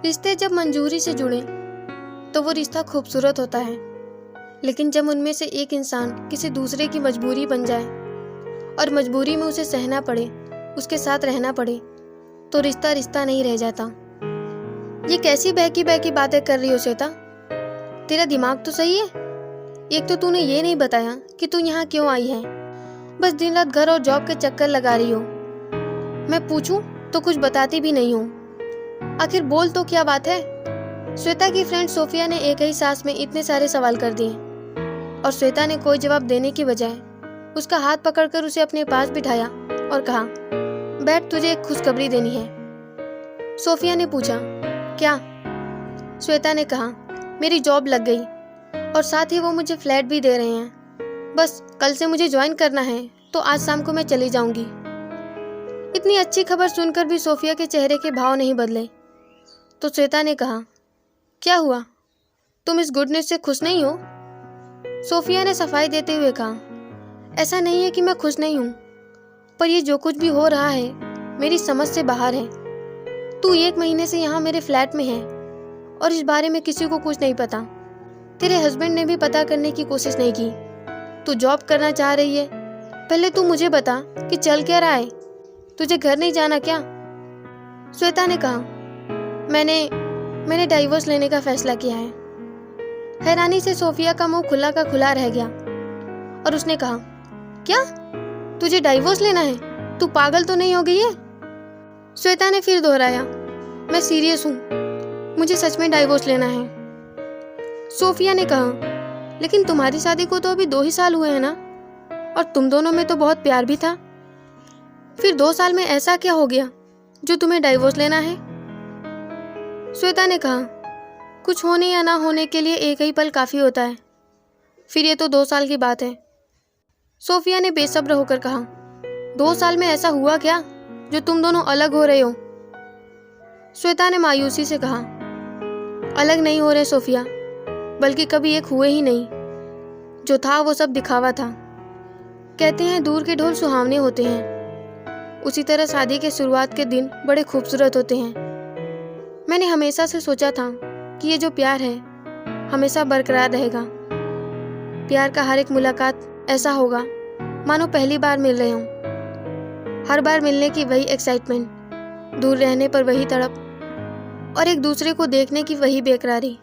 रिश्ते जब मंजूरी से जुड़े तो वो रिश्ता खूबसूरत होता है, लेकिन जब उनमें से एक इंसान किसी दूसरे की मजबूरी बन जाए और मजबूरी में उसे सहना पड़े, उसके साथ रहना पड़े, तो रिश्ता रिश्ता नहीं रह जाता। ये कैसी बहकी बहकी बातें कर रही हो श्वेता? तेरा दिमाग तो सही है। एक तो तूने ये नहीं बताया कि तू यहाँ क्यों आई है, बस दिन रात घर और जॉब के चक्कर लगा रही हो। मैं पूछूं तो कुछ बताती भी नहीं हो। आखिर बोल तो, क्या बात है? श्वेता की फ्रेंड सोफिया ने एक ही सांस में इतने सारे सवाल कर दिए और श्वेता ने कोई जवाब देने की बजाय उसका हाथ पकड़कर उसे अपने पास बिठाया और कहा, बैठ, तुझे एक खुशखबरी देनी है। सोफिया ने पूछा, क्या? श्वेता ने कहा, मेरी जॉब लग गई और साथ ही वो मुझे फ्लैट भी दे रहे हैं। बस कल से मुझे ज्वाइन करना है, तो आज शाम को मैं चली जाऊंगी। इतनी अच्छी खबर सुनकर भी सोफिया के चेहरे के भाव नहीं बदले, तो श्वेता ने कहा, क्या हुआ? तुम इस गुड न्यूज़ से खुश नहीं हो? सोफिया ने सफाई देते हुए कहा, ऐसा नहीं है कि मैं खुश नहीं हूँ, पर ये जो कुछ भी हो रहा है मेरी समझ से बाहर है। तू 1 महीने से यहाँ मेरे फ्लैट में है और इस बारे में किसी को कुछ नहीं पता। तेरे हस्बैंड ने भी पता करने की कोशिश नहीं की। तू जॉब करना चाह रही है, पहले तू मुझे बता कि चल क्या रहा है। तुझे घर नहीं जाना क्या? श्वेता ने कहा, मैंने डाइवोर्स लेने का फैसला किया है। हैरानी से सोफिया का मुंह खुला का खुला रह गया और उसने कहा, क्या? तुझे डाइवोर्स लेना है? तू पागल तो नहीं हो गई है? श्वेता ने फिर दोहराया, मैं सीरियस हूँ, मुझे सच में डाइवोर्स लेना है। सोफिया ने कहा, लेकिन तुम्हारी शादी को तो अभी 2 ही साल हुए हैं ना, और तुम दोनों में तो बहुत प्यार भी था। फिर 2 साल में ऐसा क्या हो गया जो तुम्हें डाइवोर्स लेना है? श्वेता ने कहा, कुछ होने या ना होने के लिए एक ही पल काफी होता है, फिर ये तो 2 साल की बात है। सोफिया ने बेसब्र होकर कहा, 2 साल में ऐसा हुआ क्या जो तुम दोनों अलग हो रहे हो? श्वेता ने मायूसी से कहा, अलग नहीं हो रहे सोफिया, बल्कि कभी एक हुए ही नहीं। जो था वो सब दिखावा था। कहते हैं दूर के ढोल सुहावने होते हैं, उसी तरह शादी के शुरुआत के दिन बड़े खूबसूरत होते हैं। मैंने हमेशा से सोचा था कि ये जो प्यार है हमेशा बरकरार रहेगा। प्यार का हर एक मुलाकात ऐसा होगा मानो पहली बार मिल रहे हों। हर बार मिलने की वही एक्साइटमेंट, दूर रहने पर वही तड़प और एक दूसरे को देखने की वही बेकरारी।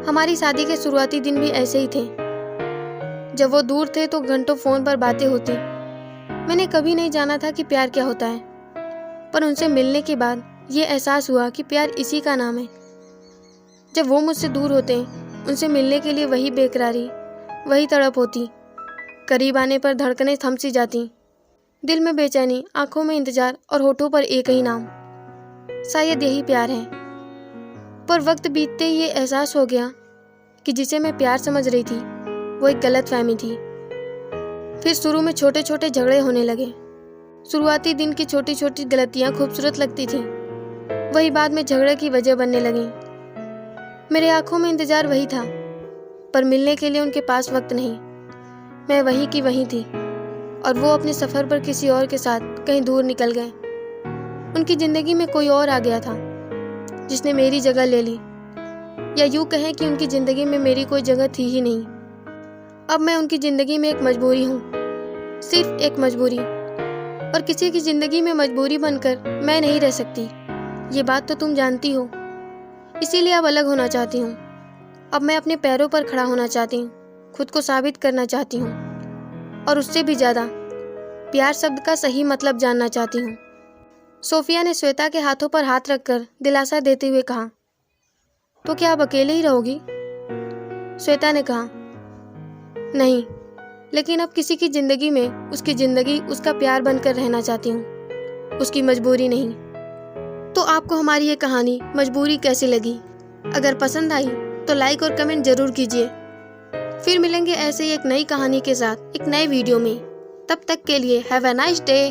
हमारी शादी के शुरुआती दिन भी ऐसे ही थे। जब वो दूर थे तो घंटों फोन पर बातें होती। मैंने कभी नहीं जाना था कि प्यार क्या होता है, पर उनसे मिलने के बाद ये एहसास हुआ कि प्यार इसी का नाम है। जब वो मुझसे दूर होते, उनसे मिलने के लिए वही बेकरारी, वही तड़प होती। करीब आने पर धड़कनें थम सी जाती, दिल में बेचैनी, आंखों में इंतजार और होठों पर एक ही नाम, शायद यही प्यार है। पर वक्त बीतते ही ये एहसास हो गया कि जिसे मैं प्यार समझ रही थी वो एक गलतफहमी थी। फिर शुरू में छोटे छोटे झगड़े होने लगे। शुरुआती दिन की छोटी छोटी गलतियां खूबसूरत लगती थी, वही बाद में झगड़े की वजह बनने लगी। मेरे आंखों में इंतजार वही था, पर मिलने के लिए उनके पास वक्त नहीं। मैं वहीं की वहीं थी और वो अपने सफर पर किसी और के साथ कहीं दूर निकल गए। उनकी जिंदगी में कोई और आ गया था जिसने मेरी जगह ले ली, या यूं कहें कि उनकी जिंदगी में मेरी कोई जगह थी ही नहीं। अब मैं उनकी जिंदगी में एक मजबूरी हूँ, सिर्फ एक मजबूरी, और किसी की जिंदगी में मजबूरी बनकर मैं नहीं रह सकती। ये बात तो तुम जानती हो, इसीलिए अब अलग होना चाहती हूँ। अब मैं अपने पैरों पर खड़ा होना चाहती हूँ, खुद को साबित करना चाहती हूँ, और उससे भी ज्यादा प्यार शब्द का सही मतलब जानना चाहती हूँ। सोफिया ने श्वेता के हाथों पर हाथ रखकर दिलासा देते हुए कहा, तो क्या अब अकेले ही रहोगी? श्वेता ने कहा, नहीं, लेकिन अब किसी की जिंदगी में उसकी जिंदगी उसका प्यार बनकर रहना चाहती हूँ, उसकी मजबूरी नहीं। तो आपको हमारी ये कहानी मजबूरी कैसी लगी? अगर पसंद आई तो लाइक और कमेंट जरूर कीजिए। फिर मिलेंगे ऐसे ही एक नई कहानी के साथ एक नए वीडियो में। तब तक के लिए हैव अ नाइस डे।